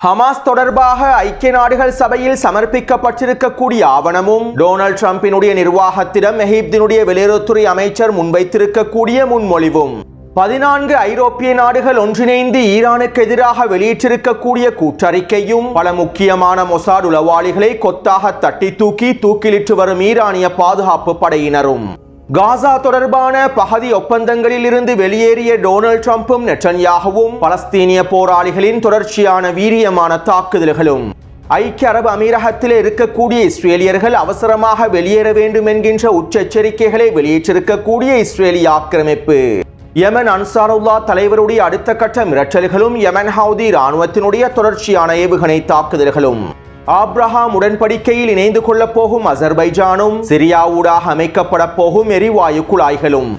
Hamas தொடர்பாக ஐக்கிய நாடுகள் சபையில் சமர்ப்பிக்கப்பட்டிருக்கக்கூடிய ஆவணமும் டொனால்ட் ட்ரம்பினுடைய நிர்வாகத்திடம் எகிப்தினுடைய வெளியுறவுத்துறை அமைச்சர் முன்வைத்திருக்கக்கூடிய முன்மொழிவும் 14 ஐரோப்பிய நாடுகள் ஒன்றிணைந்து ஈரானுக்கு எதிராக வெளியிட்டிருக்கக்கூடிய கூட்டறிக்கையும் பல முக்கியமான மொசாட் உளவாளிகளை கொத்தாக தட்டி தூக்கிலிட்டு வரும் ஈரானிய பாதுகாப்பு படையினரும் காசா தொடர்பான பகுதி ஒப்பந்தங்களில் இருந்து வெளியேறிய டொனால்ட் ட்ரம்பும் நெட்டன்யாகுவும் பலஸ்தீனிய போராளிகளின் தொடர்ச்சியான வீரியமான தாக்குதல்களும் ஐக்கிய அரபு அமீரகத்தில் இருக்கக்கூடிய இஸ்ரேலியர்கள் அவசரமாக வெளியேற வேண்டும் என்கின்ற உச்செச்சரிக்கைகளை வெளியிட்டிருக்கக்கூடிய இஸ்ரேலிய ஆக்கிரமிப்பு யமன் அன்சாருல்லா தலைவருடைய அடுத்த கட்ட மிரட்டல்களும் யமன் ஹவுதி இராணுவத்தினுடைய தொடர்ச்சியான ஏவுகணை தாக்குதல்களும் ஆப்ரஹாம் உடன்படிக்கையில் இணைந்து கொள்ளப் போகும் அசர்பைஜானும் சிரியாவூடாக அமைக்கப்பட போகும் எரிவாயு குழாய்களும்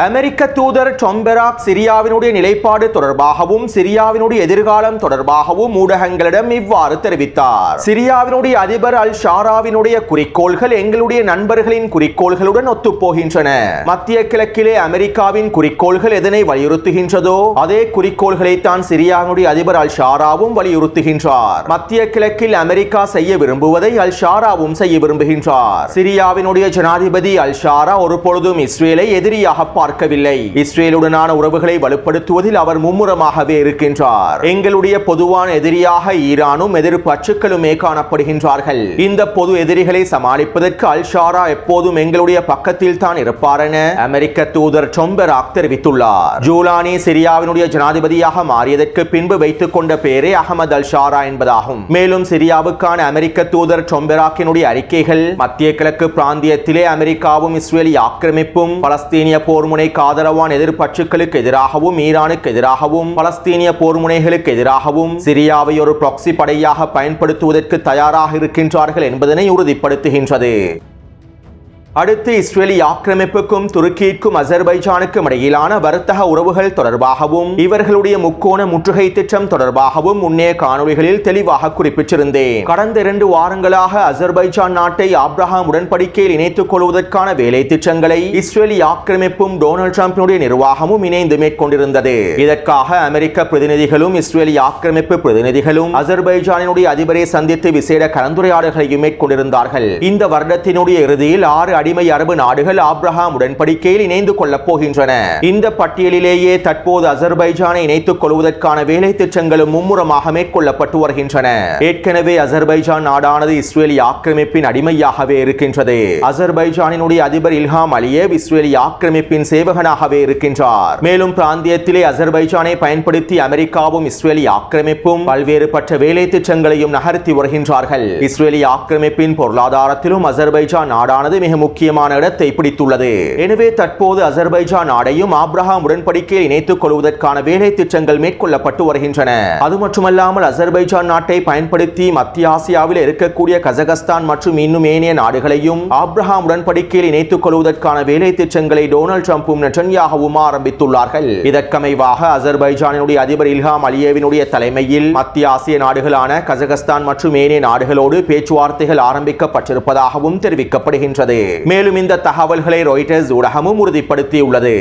அமெரிக்க தூதர் டாம் பெராக் சிரியாவினுடைய நிலைப்பாடு தொடர்பாகவும் சிரியாவினுடைய எதிர்காலம் தொடர்பாகவும் ஊடகங்களிடம் இவ்வாறு தெரிவித்தார். சிரியாவினுடைய அதிபர் அல் ஷாராவினுடைய குறிக்கோள்கள் எங்களுடைய நண்பர்களின் குறிக்கோள்களுடன் ஒத்துப்போகின்றன. மத்திய கிழக்கிலே அமெரிக்காவின் குறிக்கோள்கள் எதனை வலியுறுத்துகின்றதோ அதே குறிக்கோள்களை தான் சிரியாவினுடைய அதிபர் அல் ஷாராவும் வலியுறுத்துகின்றார். மத்திய கிழக்கில் அமெரிக்கா செய்ய விரும்புவதை அல் ஷாராவும் செய்ய விரும்புகின்றார். சிரியாவினுடைய ஜனாதிபதி அல் ஷாரா ஒரு பொழுதும் இஸ்ரேலை எதிரியாக பார்க்கவில்லை. இஸ்ரேலுடனான உறவுகளை வலுப்படுத்துவதில் அவர் மும்முரமாகவே இருக்கின்றார். எங்களுடைய பொதுவான எதிரியாக ஈரானும் எதிர்ப்பு அச்சுக்களுமே காணப்படுகின்றார்கள். இந்த பொது எதிரிகளை சமாளிப்பதற்கு அல் ஷாரா எப்போதும் எங்களுடைய பக்கத்தில் தான் இருப்பார் என அமெரிக்க தூதர் டாம் பெராக் தெரிவித்துள்ளார். ஜூலானி சிரியாவினுடைய ஜனாதிபதியாக மாறியதற்கு பின்பு வைத்துக் கொண்ட பெயரே அகமது அல் ஷாரா என்பதாகும். மேலும் சிரியாவுக்கான அமெரிக்க தூதர் டாம் பெராக்கினுடைய அறிக்கைகள் மத்திய கிழக்கு பிராந்தியத்திலே அமெரிக்காவும் இஸ்ரேலிய ஆக்கிரமிப்பும் பலஸ்தீனிய போர் முனைக்கு ஆதரவான எதிர்ப்பற்றுக்களுக்கு எதிராகவும் ஈரானுக்கு எதிராகவும் பலஸ்தீனிய போர் முனைகளுக்கு எதிராகவும் சிரியாவை ஒரு ப்ராக்ஸி படையாக பயன்படுத்துவதற்கு தயாராக இருக்கின்றார்கள் என்பதனை உறுதிப்படுத்துகின்றது. அடுத்து இஸ்ரேலிய ஆக்கிரமிப்புக்கும் துருக்கிக்கும் அசர்பைஜானுக்கும் இடையிலான வர்த்தக உறவுகள் தொடர்பாகவும் இவர்களுடைய முக்கோண முற்றுகை திட்டம் தொடர்பாகவும் முன்னைய காணொளிகளில் தெளிவாக குறிப்பிட்டிருந்தேன். கடந்த 2 வாரங்களாக அசர்பைஜான் நாட்டை ஆப்ரஹாம் உடன்படிக்கையில் இணைத்துக் கொள்வதற்கான வேலை திட்டங்களை இஸ்ரேலிய ஆக்கிரமிப்பும் டொனால்ட் ட்ரம்பினுடைய நிர்வாகமும் இணைந்து மேற்கொண்டிருந்தது. இதற்காக அமெரிக்க பிரதிநிதிகளும் இஸ்ரேலிய ஆக்கிரமிப்பு பிரதிநிதிகளும் அசர்பைஜானினுடைய அதிபரை சந்தித்து விசேட கலந்துரையாடல்களையும் மேற்கொண்டிருந்தார்கள். இந்த வருடத்தினுடைய இறுதியில் 6 அடிமை அரபு நாடுகள் ஆப்ரஹாம் உடன்படிக்கையில் இணைந்து கொள்ளப் போகின்றன. இந்த பட்டியலிலேயே தற்போது அசர்பைஜானை இணைத்துக் கொள்வதற்கான வேலை திட்டங்களும் மும்முரமாக மேற்கொள்ளப்பட்டு வருகின்றன. ஏற்கனவே அசர்பைஜான் நாடானது இஸ்ரேலிய ஆக்கிரமிப்பின் அடிமையாகவே இருக்கின்றது. அசர்பைஜானினுடைய அதிபர் இல்ஹாம் அலியேவ் இஸ்ரேலிய ஆக்கிரமிப்பின் சேவகனாகவே இருக்கின்றார். மேலும் பிராந்தியத்திலே அசர்பைஜானை பயன்படுத்தி அமெரிக்காவும் இஸ்ரேலிய ஆக்கிரமிப்பும் பல்வேறுபட்ட வேலை திட்டங்களையும் நகர்த்தி வருகின்றார்கள். இஸ்ரேலிய ஆக்கிரமிப்பின் பொருளாதாரத்திலும் அசர்பைஜான் நாடானது மிக முக்கியமான இடத்தை பிடித்துள்ளது. எனவே தற்போது அசர்பைஜான் நாடையும் ஆப்ரஹாம் உடன்படிக்கையில் இணைத்துக் கொள்வதற்கான வேலை திட்டங்கள் மேற்கொள்ளப்பட்டு வருகின்றன. அது மட்டுமல்லாமல் அசர்பைஜான் நாட்டை பயன்படுத்தி மத்திய ஆசியாவில் இருக்கக்கூடிய கஜகஸ்தான் மற்றும் இன்னும் ஏனைய நாடுகளையும் ஆப்ரஹாம் உடன்படிக்கையில் இணைத்துக் கொள்வதற்கான வேலை திட்டங்களை டொனால்ட் ட்ரம்பும் நெட்டன்யாகுவும் ஆரம்பித்துள்ளார்கள். இதற்கமைவாக அசர்பைஜானினுடைய அதிபர் இல்ஹாம் அலியேவினுடைய தலைமையில் மத்திய ஆசிய நாடுகளான கஜகஸ்தான் மற்றும் ஏனைய நாடுகளோடு பேச்சுவார்த்தைகள் ஆரம்பிக்கப்பட்டிருப்பதாகவும் தெரிவிக்கப்படுகின்றது. மேலும் இந்த தகவல்களை ராய்ட்டர்ஸ் ஊடகமும் உறுதிப்படுத்தியுள்ளது.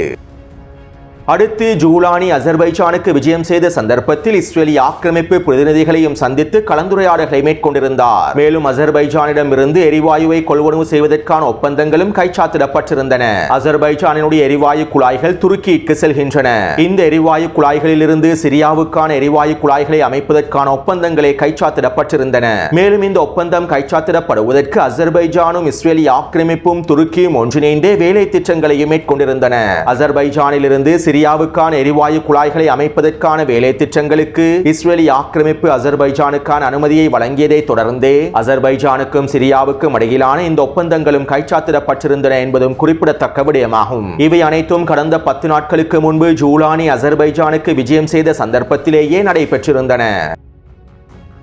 அடுத்து ஜூலானி அசர்பைஜானுக்கு விஜயம் செய்த சந்தர்ப்பத்தில் இஸ்ரேலிய ஆக்கிரமிப்பு பிரதிநிதிகளையும் சந்தித்து கலந்துரையாடல்களை மேற்கொண்டிருந்தார். மேலும் அசர்பைஜானிடம் இருந்து எரிவாயுவை கொள்வனவு செய்வதற்கான ஒப்பந்தங்களும் கைச்சாத்திடப்பட்டிருந்தன. அசர்பைஜானினுடைய எரிவாயு குழாய்கள் துருக்கிக்கு செல்கின்றன. இந்த எரிவாயு குழாய்களில் இருந்து சிரியாவுக்கான எரிவாயு குழாய்களை அமைப்பதற்கான ஒப்பந்தங்களை கைச்சாத்திடப்பட்டிருந்தன. மேலும் இந்த ஒப்பந்தம் கைச்சாத்திடப்படுவதற்கு அசர்பைஜானும் இஸ்ரேலிய ஆக்கிரமிப்பும் துருக்கியும் ஒன்றிணைந்தே வேலை திட்டங்களையும் மேற்கொண்டிருந்தன. அசர்பைஜானில் இருந்து சிரியாவுக்கான எரிவாயு குழாய்களை அமைப்பதற்கான வேலை திட்டங்களுக்கு இஸ்ரேலிய ஆக்கிரமிப்பு அசர்பைஜானுக்கான அனுமதியை வழங்கியதை தொடர்ந்தே அசர்பைஜானுக்கும் சிரியாவுக்கும் இடையிலான இந்த ஒப்பந்தங்களும் கைச்சாத்திடப்பட்டிருந்தன என்பதும் குறிப்பிடத்தக்க விடயமாகும். இவை அனைத்தும் கடந்த 10 நாட்களுக்கு முன்பு ஜூலானி அசர்பைஜானுக்கு விஜயம் செய்த சந்தர்ப்பத்திலேயே நடைபெற்றிருந்தன.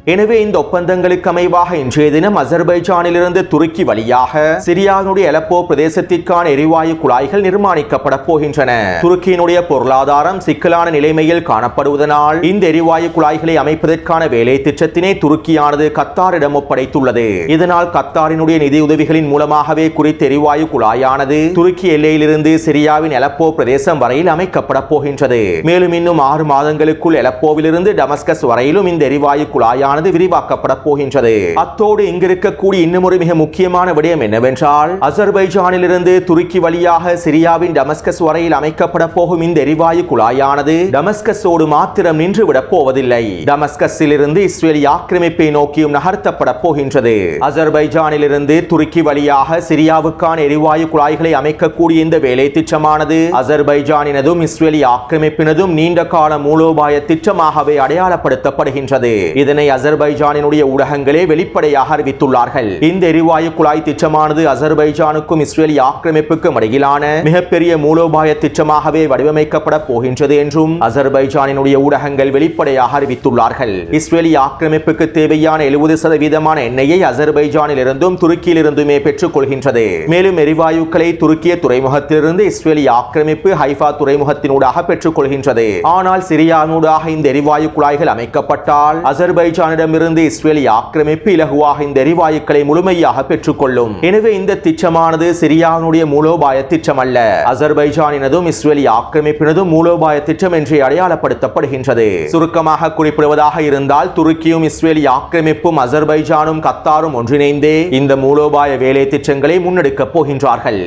எனவே இந்த ஒப்பந்தங்களுக்கு அமைவாக இன்றைய தினம் அசர்பைஜானிலிருந்து துருக்கி வழியாக சிரியாவினுடைய அலப்போ பிரதேசத்திற்கான எரிவாயு குழாய்கள் நிர்மாணிக்கப்பட போகின்றன. துருக்கியினுடைய பொருளாதாரம் சிக்கலான நிலைமையில் காணப்படுவதனால் இந்த எரிவாயு குழாய்களை அமைப்பதற்கான வேலை திட்டத்தினை துருக்கியானது கத்தாரிடம் ஒப்படைத்துள்ளது. இதனால் கத்தாரினுடைய நிதியுதவிகளின் மூலமாகவே குறித்த எரிவாயு குழாயானது துருக்கி எல்லையிலிருந்து சிரியாவின் அலப்போ பிரதேசம் வரையில் அமைக்கப்பட போகின்றது. மேலும் இன்னும் 6 மாதங்களுக்குள் அலப்போவிலிருந்து டமஸ்கஸ் வரையிலும் இந்த எரிவாயு குழாயானது விரிவாக்கப்பட போகின்றது. அத்தோடு இங்கிருக்கக்கூடிய இன்னும் ஒரு மிக முக்கியமான விடயம் என்னவென்றால் அசர்பைஜானிலிருந்து துருக்கி வழியாக சிரியாவின் டமஸ்கஸ் வரையில் அமைக்கப்பட போகும் இந்த எரிவாயு குழாயானது டமஸ்கஸோடு மாத்திரம் நின்றுவிடப் போவதில்லை. டமஸ்கஸிலிருந்து இஸ்ரேலிய ஆக்கிரமிப்பை நோக்கியும் நகர்த்தப்பட போகின்றது. அசர்பைஜானிலிருந்து துருக்கி வழியாக சிரியாவுக்கான எரிவாயு குழாய்களை அமைக்கக்கூடிய இந்த வேலை திட்டமானது அசர்பைஜானினதும் இஸ்ரேலிய ஆக்கிரமிப்பினதும் நீண்ட கால மூலோபாய திட்டமாகவே அடையாளப்படுத்தப்படுகின்றது. இதனை அசர்பைஜானினுடைய ஊடகங்களே வெளிப்படையாக அறிவித்துள்ளார்கள். இந்த எரிவாயு குழாய் திட்டமானது அசர்பைஜானுக்கும் இஸ்ரேலிய ஆக்கிரமிப்புக்கும் இடையிலான மிகப்பெரிய மூலோபாய திட்டமாகவே வடிவமைக்கப்பட போகின்றது என்றும் அசர்பைஜானினுடைய ஊடகங்கள் வெளிப்படையாக அறிவித்துள்ளார்கள். இஸ்ரேலிய ஆக்கிரமிப்புக்கு தேவையான 70% எண்ணெயை அசர்பைஜானிலிருந்தும் துருக்கியிலிருந்துமே பெற்றுக் கொள்கின்றது. மேலும் எரிவாயுக்களை துருக்கிய துறைமுகத்திலிருந்து இஸ்ரேலிய ஆக்கிரமிப்பு ஹைஃபா துறைமுகத்தினூடாக பெற்றுக் கொள்கின்றது. ஆனால் சிரியானூடாக இந்த எரிவாயு குழாய்கள் அமைக்கப்பட்டால் அசர்பைஜானிடமிருந்து இஸ்ரேலிய ஆக்கிரமிப்பு இலகுவாக இந்த எரிவாயுக்களை முழுமையாக பெற்றுக்கொள்ளும். எனவே இந்த திட்டமானது சிரியாவினுடைய மூலோபாய திட்டம் அல்ல, அசர்பைஜானினதும் இஸ்ரேலிய ஆக்கிரமிப்பினதும் மூலோபாய திட்டம் என்றே அடையாளப்படுத்தப்படுகின்றது. சுருக்கமாக குறிப்பிடுவதாக இருந்தால் துருக்கியும் இஸ்ரேலிய ஆக்கிரமிப்பும் அசர்பைஜானும் கத்தாரும் ஒன்றிணைந்தே இந்த மூலோபாய வேலை திட்டங்களை முன்னெடுக்கப் போகின்றார்கள்.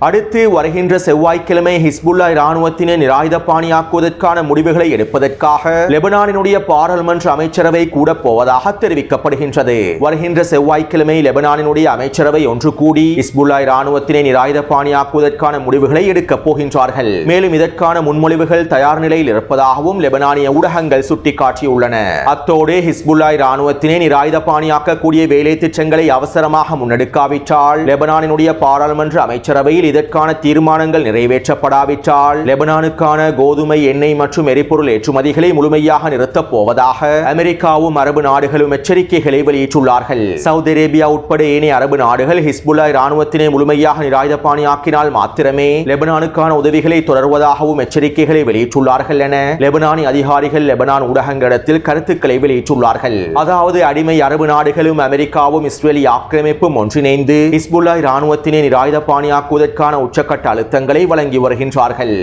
அடுத்து வருகின்ற செவ்வாய்க்கிழமை ஹிஸ்புல்லா இராணுவத்தினை நிராயுதபாணியாக்குவதற்கான முடிவுகளை எடுப்பதற்காக லெபனானினுடைய பாராளுமன்ற அமைச்சரவை கூட போவதாக தெரிவிக்கப்படுகின்றது. வருகின்ற செவ்வாய்க்கிழமை லெபனானினுடைய அமைச்சரவை ஒன்று கூடி ஹிஸ்புல்லா இராணுவத்தினை நிராயுதபாணியாக்குவதற்கான முடிவுகளை எடுக்கப் போகின்றார்கள். மேலும் இதற்கான முன்மொழிவுகள் தயார் நிலையில் இருப்பதாகவும் லெபனானிய ஊடகங்கள் சுட்டிக்காட்டியுள்ளன. அத்தோடு ஹிஸ்புல்லா இராணுவத்தினை நிராயுதபாணியாக்கக்கூடிய வேலை திட்டங்களை அவசரமாக முன்னெடுக்காவிட்டால் லெபனானினுடைய பாராளுமன்ற அமைச்சரவையில் இதற்கான தீர்மானங்கள் நிறைவேற்றப்படாவிட்டால் லெபனானுக்கான கோதுமை, எண்ணெய் மற்றும் எரிபொருள் ஏற்றுமதிகளை முழுமையாக நிறுத்தப் போவதாக அமெரிக்காவும் அரபு நாடுகளும் எச்சரிக்கைகளை வெளியிட்டுள்ளார்கள். சவுதி அரேபியா உட்பட ஏனைய அரபு நாடுகள் ஹிஸ்புல்லா இராணுவத்தினை முழுமையாக நிராயுதபாணியாக்கினால் மாத்திரமே லெபனானுக்கான உதவிகளை தொடர்வதாகவும் எச்சரிக்கைகளை வெளியிட்டுள்ளார்கள் என லெபனானி அதிகாரிகள் லெபனான் ஊடகங்களிடத்தில் கருத்துக்களை வெளியிட்டுள்ளார்கள். அதாவது அடிமை அரபு நாடுகளும் அமெரிக்காவும் இஸ்ரேலிய ஆக்கிரமிப்பும் ஒன்றிணைந்து ஹிஸ்புல்லா இராணுவத்தினை நிராயுதபாணியாக்குவதற்கு உச்சக்கட்ட அழுத்தங்களை வழங்கி வருகின்றார்கள்.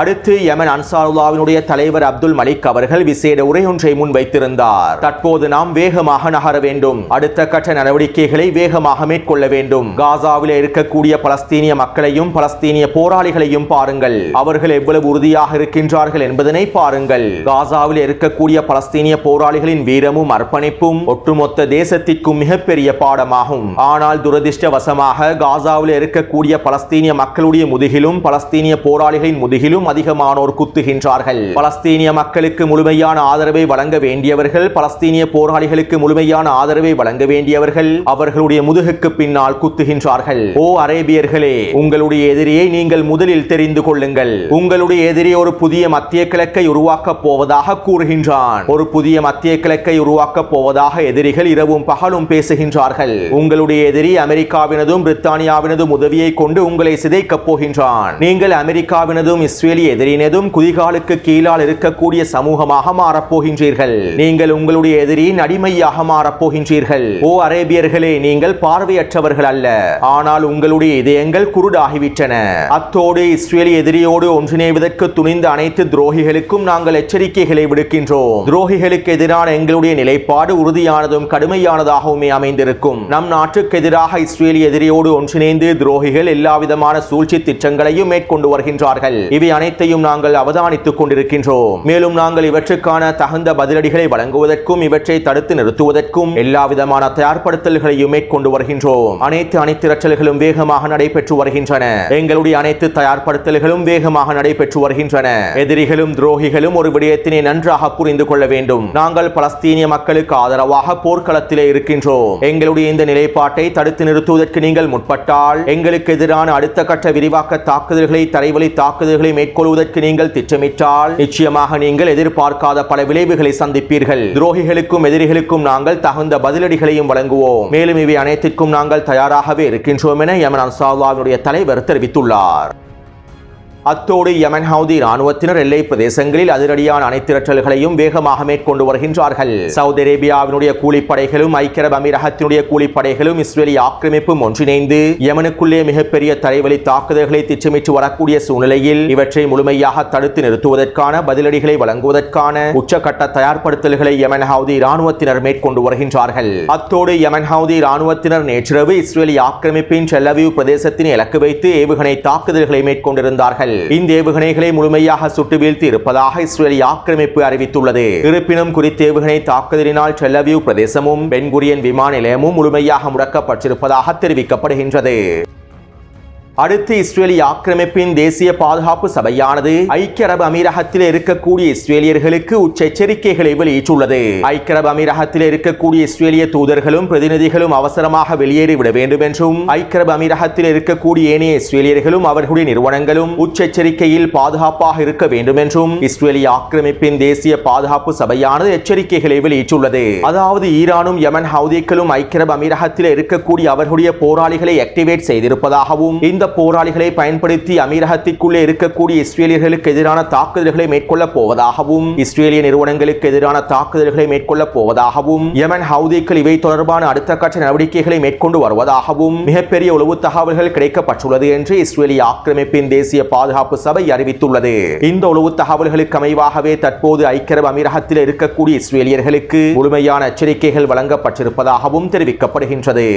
அடுத்து யமன் அன்சாருல்லாவினுடைய தலைவர் அப்துல் மலிக் அவர்கள் விசேட உரை ஒன்றை முன்வைத்திருந்தார். தற்போது நாம் வேகமாக நகர வேண்டும், அடுத்த கட்ட நடவடிக்கைகளை வேகமாக மேற்கொள்ள வேண்டும். காசாவில் இருக்கக்கூடிய பலஸ்தீனிய மக்களையும் பலஸ்தீனிய போராளிகளையும் பாருங்கள், அவர்கள் எவ்வளவு உறுதியாக இருக்கின்றார்கள் என்பதனை பாருங்கள். காசாவில் இருக்கக்கூடிய பலஸ்தீனிய போராளிகளின் வீரமும் அர்ப்பணிப்பும் ஒட்டுமொத்த தேசத்திற்கும் மிகப்பெரிய பாடமாகும். ஆனால் துரதிர்ஷ்டவசமாக காசாவில் இருக்கக்கூடிய பலஸ்தீனிய மக்களுடைய முதுகிலும் பலஸ்தீனிய போராளிகளின் முதுகிலும் அதிகமானோர் குத்துகின்றார்கள். பலஸ்தீனிய மக்களுக்கு முழுமையான ஆதரவை வழங்க வேண்டியவர்கள், பலஸ்தீனிய போராளிகளுக்கு முழுமையான ஆதரவை வழங்க வேண்டியவர்கள் அவர்களுடைய முதுகுக்கு பின்னால் குத்துகின்றார்கள். ஓ அரேபியர்களே, உங்களுடைய எதிரியை நீங்கள் முதலில் தெரிந்து கொள்ளுங்கள். உங்களுடைய எதிரி ஒரு புதிய மத்திய கிழக்கை உருவாக்கப் போவதாக கூறுகின்றான். ஒரு புதிய மத்திய கிழக்கை உருவாக்கப் போவதாக எதிரிகள் இரவும் பகலும் பேசுகின்றார்கள். உங்களுடைய எதிரி அமெரிக்காவினதும் பிரித்தானியாவினதும் உதவியை கொண்டு உங்களை சிதைக்கப் போகின்றான். நீங்கள் அமெரிக்காவினதும் இஸ்ரேலிய எதிரினதும் குதிகாலுக்கு கீழால் இருக்கக்கூடிய சமூகமாக மாறப்போகின்றீர்கள். நீங்கள் உங்களுடைய எதிரியின் அடிமையாக மாறப்போகின்றீர்கள். ஓ அரேபியர்களே, நீங்கள் பார்வையற்றவர்கள் அல்ல, ஆனால் உங்களுடைய இதயங்கள் குருடாகிவிட்டன. அத்தோடு இஸ்ரேலிய எதிரியோடு ஒன்றிணைவதற்கு துணிந்த அனைத்து துரோகிகளுக்கும் நாங்கள் எச்சரிக்கைகளை விடுக்கின்றோம். துரோகிகளுக்கு எதிரான எங்களுடைய நிலைப்பாடு உறுதியானதும் கடுமையானதாகவுமே அமைந்திருக்கும். நம் நாட்டுக்கு எதிராக இஸ்ரேலிய எதிரியோடு ஒன்றிணைந்து துரோகிகள் எல்லாவிதமான சூழ்ச்சி திட்டங்களையும் மேற்கொண்டு வருகின்றார்கள். இவை அனைத்தையும் நாங்கள் அவதானித்துக் கொண்டிருக்கின்றோம். மேலும் நாங்கள் இவற்றுக்கான தகுந்த பதிலடிகளை வழங்குவதற்கும் இவற்றை தடுத்து நிறுத்துவதற்கும் எல்லா விதமான தயார்படுத்தல்களையும் மேற்கொண்டு வருகின்றோம். அனைத்து அணிதிரட்டல்களும் வேகமாக நடைபெற்று வருகின்றன. எங்களுடைய அனைத்து தயார்படுத்தல்களும் வேகமாக நடைபெற்று வருகின்றன. எதிரிகளும் துரோகிகளும் ஒரு விடயத்தினை நன்றாக புரிந்து கொள்ள வேண்டும். நாங்கள் பலஸ்தீனிய மக்களுக்கு ஆதரவாக போர்க்களத்திலே இருக்கின்றோம். எங்களுடைய இந்த நிலைப்பாட்டை தடுத்து நிறுத்துவதற்கு நீங்கள் முற்பட்டால் எங்களுக்கு எதிரான அடுத்த கட்ட விரிவாக்க தாக்குதல்களை, தரைவழி தாக்குதல்களை மேற்கொள்வதற்கு நீங்கள் திட்டமிட்டால் நிச்சயமாக நீங்கள் எதிர்பார்க்காத பல விளைவுகளை சந்திப்பீர்கள். துரோகிகளுக்கும் எதிரிகளுக்கும் நாங்கள் தகுந்த பதிலடிகளையும் வழங்குவோம். மேலும் இவை அனைத்திற்கும் நாங்கள் தயாராகவே இருக்கின்றோம் என யமன் அன்சாருல்லாஹ்வுடைய தலைவர் தெரிவித்துள்ளார். அத்தோடு யமன் ஹவுதி ராணுவத்தினர் எல்லை பிரதேசங்களில் அதிரடியான அணைத்திரட்டல்களையும் வேகமாக மேற்கொண்டு வருகின்றார்கள். சவுதி அரேபியாவினுடைய கூலிப்படைகளும் ஐக்கிய அரபு அமீரகத்தினுடைய கூலிப்படைகளும் இஸ்ரேலிய ஆக்கிரமிப்பும் ஒன்றிணைந்து யமனுக்குள்ளே மிகப்பெரிய தரைவழி தாக்குதல்களை திட்டமிட்டு வரக்கூடிய சூழ்நிலையில் இவற்றை முழுமையாக தடுத்து நிறுத்துவதற்கான பதிலடிகளை வழங்குவதற்கான உச்சகட்ட தயார்படுத்தல்களை யமன் ஹவுதி ராணுவத்தினர் மேற்கொண்டு வருகின்றார்கள். அத்தோடு யமன் ஹவுதி ராணுவத்தினர் நேற்றிரவு இஸ்ரேலிய ஆக்கிரமிப்பின் டெல் அவீவ் பிரதேசத்தினை இலக்கு வைத்து ஏவுகணை தாக்குதல்களை மேற்கொண்டிருந்தார்கள். இந்த ஏவுகணைகளை முழுமையாக சுட்டு வீழ்த்தி இருப்பதாக இஸ்ரேலிய ஆக்கிரமிப்பு அறிவித்துள்ளது. இருப்பினும் குறித்த ஏவுகணை தாக்குதலினால் டெல் அவீவ் பிரதேசமும் பென் குரியன் விமான நிலையமும் முழுமையாக முடக்கப்பட்டிருப்பதாக தெரிவிக்கப்படுகின்றது. அடுத்து இஸ்ரேலிய ஆக்கிரமிப்பின் தேசிய பாதுகாப்பு சபையானது ஐக்கிய அரபு அமீரகத்தில் இருக்கக்கூடிய இஸ்ரேலியர்களுக்கு உச்ச எச்சரிக்கைகளை வெளியிட்டுள்ளது. ஐக்கிய அரபு அமீரகத்தில் இருக்கக்கூடிய இஸ்ரேலிய தூதர்களும் பிரதிநிதிகளும் அவசரமாக வெளியேறிவிட வேண்டும் என்றும் ஐக்கிய அரபு அமீரகத்தில் இருக்கக்கூடிய ஏனைய இஸ்ரேலியர்களும் அவர்களுடைய நிறுவனங்களும் உச்ச எச்சரிக்கையில் பாதுகாப்பாக இருக்க வேண்டும் என்றும் இஸ்ரேலிய ஆக்கிரமிப்பின் தேசிய பாதுகாப்பு சபையானது எச்சரிக்கைகளை வெளியிட்டுள்ளது. அதாவது ஈரானும் யமன் ஹவுதிகளும் ஐக்கிய அரபு அமீரகத்தில் இருக்கக்கூடிய அவர்களுடைய போராளிகளை ஆக்டிவேட் செய்திருப்பதாகவும் இந்த போராளிகளை பயன்படுத்தி அமீரகத்திற்குள்ளே இருக்கக்கூடிய இஸ்ரேலியர்களுக்கு எதிரான தாக்குதல்களை மேற்கொள்ளப் போவதாகவும் இஸ்ரேலிய நிறுவனங்களுக்கு எதிரான தாக்குதல்களை மேற்கொள்ளப் போவதாகவும் யமன் ஹவுதிகள் இவை தொடர்பான அடுத்த கட்ட நடவடிக்கைகளை மேற்கொண்டு வருவதாகவும் மிகப்பெரிய உளவு தகவல்கள் கிடைக்கப்பட்டுள்ளது என்று இஸ்ரேலிய ஆக்கிரமிப்பின் தேசிய பாதுகாப்பு சபை அறிவித்துள்ளது. இந்த உளவு தகவல்களுக்கு அமைவாகவே தற்போது ஐக்கிய அரபு அமீரகத்தில் இருக்கக்கூடிய இஸ்ரேலியர்களுக்கு முழுமையான எச்சரிக்கைகள் வழங்கப்பட்டிருப்பதாகவும் தெரிவிக்கப்படுகின்றது.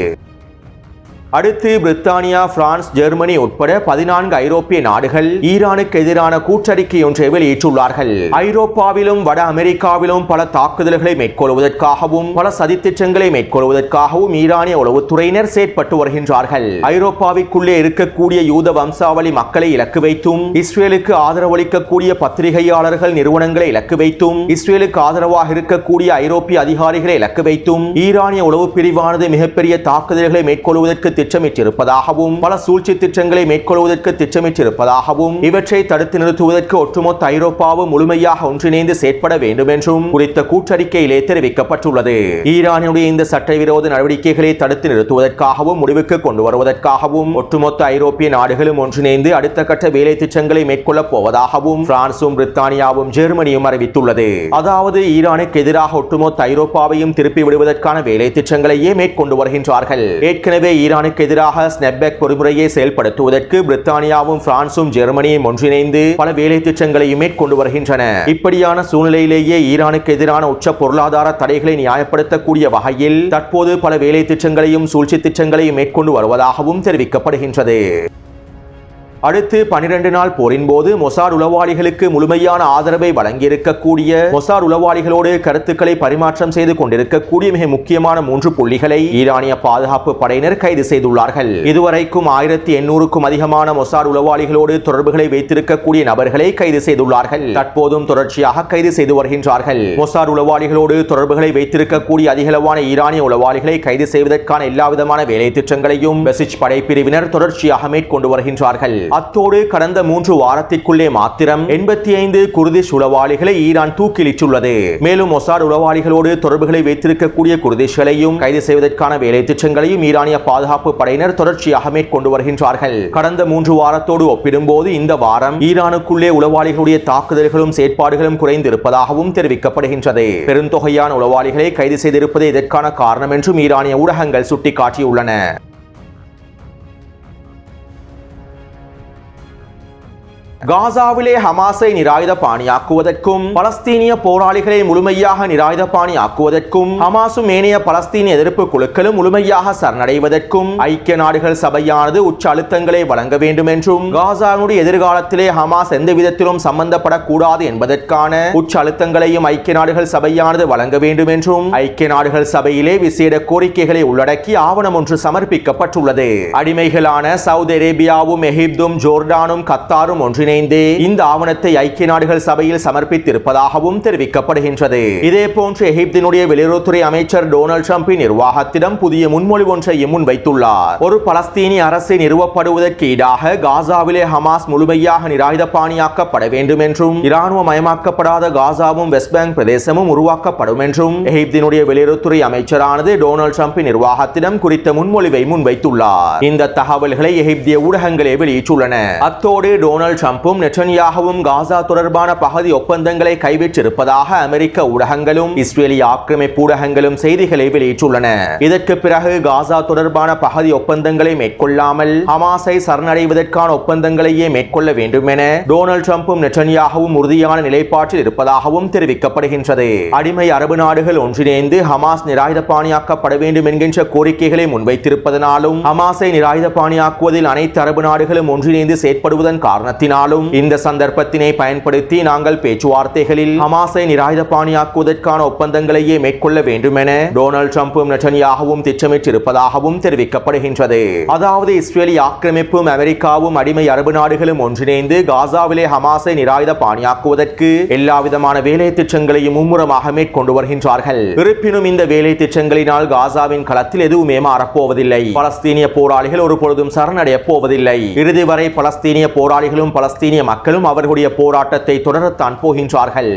அடுத்து பிரித்தானியா, பிரான்ஸ், ஜெர்மனி உட்பட 14 ஐரோப்பிய நாடுகள் ஈரானுக்கு எதிரான கூட்டறிக்கை ஒன்றை வெளியிட்டுள்ளார்கள். ஐரோப்பாவிலும் வட அமெரிக்காவிலும் பல தாக்குதல்களை மேற்கொள்வதற்காகவும் பல சதித்திட்டங்களை மேற்கொள்வதற்காகவும் ஈரானிய உளவுத்துறையினர் செயற்பட்டு வருகின்றார்கள். ஐரோப்பாவிற்குள்ளே இருக்கக்கூடிய யூத வம்சாவளி மக்களை இலக்கு வைத்தும் இஸ்ரேலுக்கு ஆதரவளிக்கக்கூடிய பத்திரிகையாளர்கள் நிறுவனங்களை இலக்கு வைத்தும் இஸ்ரேலுக்கு ஆதரவாக இருக்கக்கூடிய ஐரோப்பிய அதிகாரிகளை இலக்கு வைத்தும் ஈரானிய உளவு பிரிவானது மிகப்பெரிய தாக்குதல்களை மேற்கொள்வதற்கு திட்டமிட்டிருப்பதாகவும் பல சூழ்ச்சி திட்டங்களை மேற்கொள்வதற்கு திட்டமிட்டிருப்பதாகவும் இவற்றை தடுத்து நிறுத்துவதற்கு ஒட்டுமொத்த ஐரோப்பாவும் முழுமையாக ஒன்றிணைந்து செயற்பட வேண்டும் என்றும் குறித்த கூட்டறிக்கையிலே தெரிவிக்கப்பட்டுள்ளது. ஈரானுடைய இந்த சட்டவிரோத நடவடிக்கைகளை தடுத்து நிறுத்துவதற்காகவும் முடிவுக்கு கொண்டு வருவதற்காகவும் ஒட்டுமொத்த ஐரோப்பிய நாடுகளும் ஒன்றிணைந்து அடுத்த கட்ட வேலை திட்டங்களை மேற்கொள்ளப் போவதாகவும் பிரான்சும் பிரித்தானியாவும் ஜெர்மனியும் அறிவித்துள்ளது. அதாவது ஈரானுக்கு எதிராக ஒட்டுமொத்த ஐரோப்பாவையும் திருப்பி விடுவதற்கான வேலை திட்டங்களையே மேற்கொண்டு வருகின்றார்கள். ஏற்கனவே ஈரானுக்கு எதிராக ஸ்னாப்பேக் பொறிமுறையை செயல்படுத்துவதற்கு பிரித்தானியாவும் பிரான்சும் ஜெர்மனியும் ஒன்றிணைந்து பல வேலை திட்டங்களையும் மேற்கொண்டு வருகின்றன. இப்படியான சூழ்நிலையிலேயே ஈரானுக்கு எதிரான உச்ச பொருளாதார தடைகளை நியாயப்படுத்தக்கூடிய வகையில் தற்போது பல வேலை திட்டங்களையும் சூழ்ச்சி திட்டங்களையும் மேற்கொண்டு வருவதாகவும் தெரிவிக்கப்படுகின்றது. அடுத்து 12 நாள் போரின் போது மொசாட் உளவாளிகளுக்கு முழுமையான ஆதரவை வழங்கியிருக்கக்கூடிய மொசாட் உளவாளிகளோடு கருத்துக்களை பரிமாற்றம் செய்து கொண்டிருக்கக்கூடிய மிக முக்கியமான 3 புள்ளிகளை ஈரானிய பாதுகாப்பு படையினர் கைது செய்துள்ளார்கள். இதுவரைக்கும் 1800க்கும் அதிகமான மொசாட் உளவாளிகளோடு தொடர்புகளை வைத்திருக்கக்கூடிய நபர்களை கைது செய்துள்ளார்கள். தற்போதும் தொடர்ச்சியாக கைது செய்து வருகின்றார்கள். மொசாட் உளவாளிகளோடு தொடர்புகளை வைத்திருக்கக்கூடிய அதிகளவான ஈரானிய உளவாளிகளை கைது செய்வதற்கான எல்லாவிதமான வேலை திட்டங்களையும் பெசிச் படைப்பிரிவினர் தொடர்ச்சியாக மேற்கொண்டு வருகின்றார்கள். அத்தோடு கடந்த 3 வாரத்திற்குள்ளே மாத்திரம் 85 குர்திஷ் உளவாளிகளை ஈரான் தூக்கிலிட்டுள்ளது. மேலும் மொசாட் உளவாளிகளோடு தொடர்புகளை வைத்திருக்கக்கூடிய குர்திஷ்களையும் கைது செய்வதற்கான வேலை திட்டங்களையும் ஈரானிய பாதுகாப்பு படையினர் தொடர்ச்சியாக மேற்கொண்டு வருகின்றார்கள். கடந்த 3 வாரத்தோடு ஒப்பிடும்போது இந்த வாரம் ஈரானுக்குள்ளே உளவாளிகளுடைய தாக்குதல்களும் செயற்பாடுகளும் குறைந்திருப்பதாகவும் தெரிவிக்கப்படுகின்றது. பெருந்தொகையான உளவாளிகளை கைது செய்திருப்பதே இதற்கான காரணம் என்றும் ஈரானிய ஊடகங்கள் சுட்டிக்காட்டியுள்ளன. காசாவிலே ஹமாஸை நிராயுத பாணியாக்குவதற்கும் பலஸ்தீனிய போராளிகளை முழுமையாக நிராயுத பாணியாக்குவதற்கும் ஹமாஸும் ஏனைய பலஸ்தீனிய எதிர்ப்பு குழுக்களும் முழுமையாக சரணடைவதற்கும் ஐக்கிய நாடுகள் சபையானது உச்ச அழுத்தங்களை வழங்க வேண்டும் என்றும் காசாவினுடைய எதிர்காலத்திலே ஹமாஸ் எந்த விதத்திலும் சம்பந்தப்படக்கூடாது என்பதற்கான உச்ச அழுத்தங்களையும் ஐக்கிய நாடுகள் சபையானது வழங்க வேண்டும் என்றும் ஐக்கிய நாடுகள் சபையிலே விசேட கோரிக்கைகளை உள்ளடக்கி ஆவணம் ஒன்று சமர்ப்பிக்கப்பட்டுள்ளது. அடிமைகளான சவுதி அரேபியாவும் எகிப்தும் ஜோர்டானும் கத்தாரும் ஒன்றிணைந்து ஒன்றிணைந்து இந்த ஆவணத்தை ஐக்கிய நாடுகள் சபையில் சமர்ப்பித்திருப்பதாகவும் தெரிவிக்கப்படுகின்றது. இதேபோன்று எகிப்தினுடைய வெளியுறவுத்துறை அமைச்சர் டொனால்ட் ட்ரம்பின் நிர்வாகத்திடம் புதிய முன்மொழிவு ஒன்றையும் முன்வைத்துள்ளார். ஒரு பலஸ்தீனிய அரசு நிறுவப்படுவதற்கு ஈடாக காசாவிலே ஹமாஸ் முழுமையாக நிராயுதபாணியாக்கப்பட வேண்டும் என்றும் இராணுவமயமாக்கப்படாத காசாவும் வெஸ்ட் பேங்க் பிரதேசமும் உருவாக்கப்படும் என்றும் எகிப்தினுடைய வெளியுறவுத்துறை அமைச்சரானது டொனால்ட் ட்ரம்பின் நிர்வாகத்திடம் குறித்த முன்மொழிவை முன்வைத்துள்ளார். இந்த தகவல்களை எகிப்திய ஊடகங்களே வெளியிட்டுள்ளன. அத்தோடு டொனால்ட் ட்ரம்பும் நெட்டன்யாகுவும் காசா தொடர்பான பகுதி ஒப்பந்தங்களை கைவிட்டிருப்பதாக அமெரிக்க ஊடகங்களும் இஸ்ரேலிய ஆக்கிரமிப்பு ஊடகங்களும் செய்திகளை வெளியிட்டுள்ளன. இதற்கு பிறகு காசா தொடர்பான பகுதி ஒப்பந்தங்களை மேற்கொள்ளாமல் ஹமாஸை சரணடைவதற்கான ஒப்பந்தங்களையே மேற்கொள்ள வேண்டும் என டொனால்ட் ட்ரம்பும் நெட்டன்யாகுவும் உறுதியான நிலைப்பாட்டில் இருப்பதாகவும் தெரிவிக்கப்படுகின்றது. அடிமை அரபு நாடுகள் ஒன்றிணைந்து ஹமாஸ் நிராயுதபாணியாக்கப்பட வேண்டும் என்கின்ற கோரிக்கைகளை முன்வைத்திருப்பதனாலும் ஹமாஸை நிராயுதபாணியாக்குவதில் அனைத்து அரபு நாடுகளும் ஒன்றிணைந்து செயற்படுவதன் காரணத்தினாலும் இந்த சந்தர்ப்பத்தினை பயன்படுத்தி நாங்கள் பேச்சுவார்த்தைகளில் ஹமாஸை நிராயுதபாணியாக்குவதற்கான ஒப்பந்தங்களையே மேற்கொள்ள வேண்டும் என டொனால்ட் ட்ரம்பும் நெட்டன்யாகுவும் திட்டமிட்டிருப்பதாகவும் தெரிவிக்கப்படுகின்றது. அதாவது இஸ்ரேலிய ஆக்கிரமிப்பும் அமெரிக்காவும் அடிமை அரபு நாடுகளும் ஒன்றிணைந்து காசாவிலே ஹமாஸை நிராயுதபாணியாக்குவதற்கு எல்லாவிதமான வேலை திட்டங்களையும் மும்முரமாக மேற்கொண்டு வருகின்றார்கள். இருப்பினும் இந்த வேலை திட்டங்களினால் காசாவின் களத்தில் எதுவுமே மாறப்போவதில்லை. பலஸ்தீனிய போராளிகள் ஒரு பொழுதும் சரணடைய போவதில்லை. இறுதி வரை பலஸ்தீனிய போராளிகளும் பலஸ்தீனிய மக்களும் அவர்களுடைய போராட்டத்தை தொடரத்தான் போகின்றார்கள்.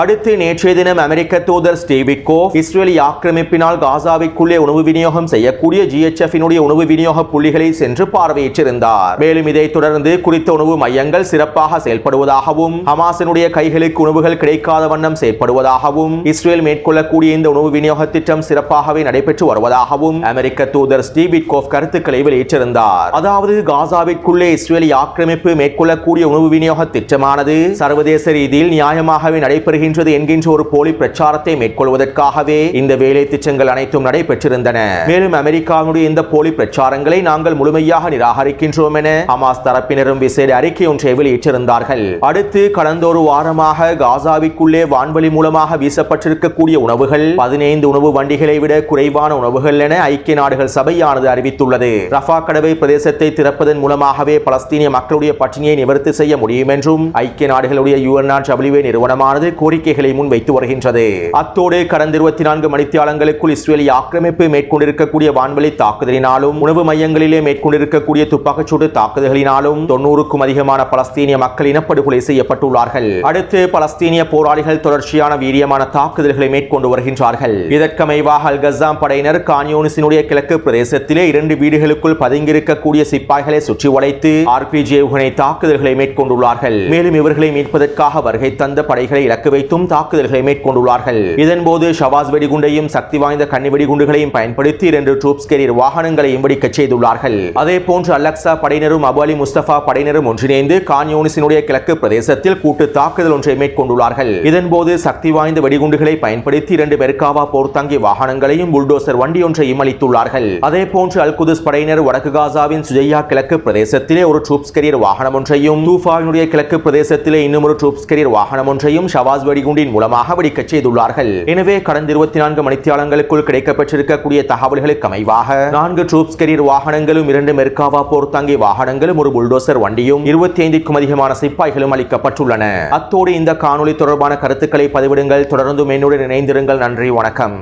அடுத்து நேற்றைய தினம் அமெரிக்க தூதர் ஸ்டீவ் விட்கோஃப் இஸ்ரேலிய ஆக்கிரமிப்பினால் காசாவிற்குள்ளே உணவு விநியோகம் செய்யக்கூடிய GHFினுடைய உணவு விநியோக புள்ளிகளை சென்று பார்வையிட்டிருந்தார். மேலும் இதைத் தொடர்ந்து குறித்த உணவு மையங்கள் சிறப்பாக செயல்படுவதாகவும் ஹமாஸினுடைய கைகளுக்கு உணவுகள் கிடைக்காத வண்ணம் செயல்படுவதாகவும் இஸ்ரேல் மேற்கொள்ளக்கூடிய இந்த உணவு விநியோக திட்டம் சிறப்பாகவே நடைபெற்று வருவதாகவும் அமெரிக்க தூதர் ஸ்டீவ் விட்கோஃப் கருத்துக்களை வெளியிட்டிருந்தார். அதாவது காசாவிற்குள்ளே இஸ்ரேலிய ஆக்கிரமிப்பு மேற்கொள்ளக்கூடிய உணவு விநியோக திட்டமானது சர்வதேச ரீதியில் நியாயமாகவே நடைபெறுகிறது என்கின்ற ஒரு போலி பிரச்சாரத்தை மேற்கொள்வதற்காகவே இந்த வேலை திட்டங்கள் அனைத்தும் நடைபெற்றிருந்தன. மேலும் அமெரிக்காவுடைய இந்த போலி பிரச்சாரங்களை நாங்கள் முழுமையாக நிராகரிக்கின்றோம் என ஹமாஸ் தரப்பினரும் விசேட அறிக்கை ஒன்றை வெளியிட்டிருந்தார்கள். அடுத்து கடந்த ஒரு வாரமாக காசாவிற்குள்ளே வான்வழி மூலமாக வீசப்பட்டிருக்கக்கூடிய உணவுகள் 15 உணவு வண்டிகளை விட குறைவான உணவுகள் என ஐக்கிய நாடுகள் சபையானது அறிவித்துள்ளது. ரஃபா கடவை பிரதேசத்தை திறப்பதன் மூலமாகவே பலஸ்தீனிய மக்களுடைய பட்டினியை நிவர்த்தி செய்ய முடியும் என்றும் ஐக்கிய நாடுகளுடைய UNRWA நிறுவனமானது கோரிக்கைகளை முன்வைத்து வருகின்றது. அத்தோடு கடந்த 24 மணித்தியாலங்களுக்குள் இஸ்ரேலிய ஆக்கிரமிப்பு மேற்கொண்டிருக்கக்கூடிய வான்வழி தாக்குதலினாலும் உணவு மையங்களிலே மேற்கொண்டிருக்கக்கூடிய துப்பாக்கிச்சூடு தாக்குதல்களினாலும் 90க்கும் அதிகமான பலஸ்தீனிய மக்கள் இனப்படுகொலை செய்யப்பட்டுள்ளார்கள். அடுத்து பலஸ்தீனிய போராளிகள் தொடர்ச்சியான வீரியமான தாக்குதல்களை மேற்கொண்டு வருகின்றார்கள். இதற்கமைவாக அல் கஸாம் படையினர் கான்யூனிஸினுடைய கிழக்கு பிரதேசத்திலே 2 வீடுகளுக்குள் பதுங்கியிருக்கக்கூடிய சிப்பாய்களை சுற்றி வளைத்து RPG ஏவுகணை தாக்குதல்களை மேற்கொண்டுள்ளார்கள். மேலும் இவர்களை மீட்பதற்காக வருகை தந்த படைகளை இலக்கு வைத்தும் தாக்குதல்களை மேற்கொண்டுள்ளார்கள். இதன்போது ஷவாஸ் வெடிகுண்டையும் சக்தி வாய்ந்த கண்ணி வெடிகுண்டுகளையும் பயன்படுத்தி 2 ட்ரூப்ஸ் கேரியர் வாகனங்களையும் வெடிக்கச் செய்துள்ளார்கள். அதே போன்று அல்-அக்ஸா படையினரும் அபு அலி முஸ்தபா படையினரும் ஒன்றிணைந்து கான்யூனிஸினுடைய கிழக்கு பிரதேசத்தில் கூட்டு தாக்குதல் ஒன்றை மேற்கொண்டுள்ளார்கள். இதன்போது சக்தி வாய்ந்த வெடிகுண்டுகளை பயன்படுத்தி 2 மெர்காவா போர்த்தாங்கி வாகனங்களையும் புல்டோசர் வண்டி ஒன்றையும் அளித்துள்ளார்கள். அதே போன்று அல் குதுஸ் படையினர் வடக்கு காசாவின் சுஜையா கிழக்கு பிரதேசத்திலே ஒரு ட்ரூப்ஸ் கேரியர் வாகனம் ஒன்றையும் தூஃபாவினுடைய கிழக்கு பிரதேசத்திலே இன்னும் ஒரு ட்ரூப்ஸ் கேரியர் வாகனம் ஒன்றையும் ஷவாஸ் வெடிகுண்டின் மூலமாக வெடிக்கச் செய்துள்ளார்கள். எனவே கடந்த 24 மணித்தியாலங்களுக்குள் கிடைக்கப்பட்டிருக்கக்கூடிய தகவல்களுக்கு அமைவாக 4 ட்ரூப்ஸ் கேரியர் வாகனங்களும் 2 மெர்காவா போர்த்தாங்கி வாகனங்களும் ஒரு புல்டோசர் வண்டியும் 25க்கும் அதிகமான சிப்பாய்களும் அளிக்கப்பட்டுள்ளன. அத்தோடு இந்த காணொளி தொடர்பான கருத்துக்களை பதிவிடுங்கள். தொடர்ந்து என்னுடன் இணைந்திருங்கள். நன்றி, வணக்கம்.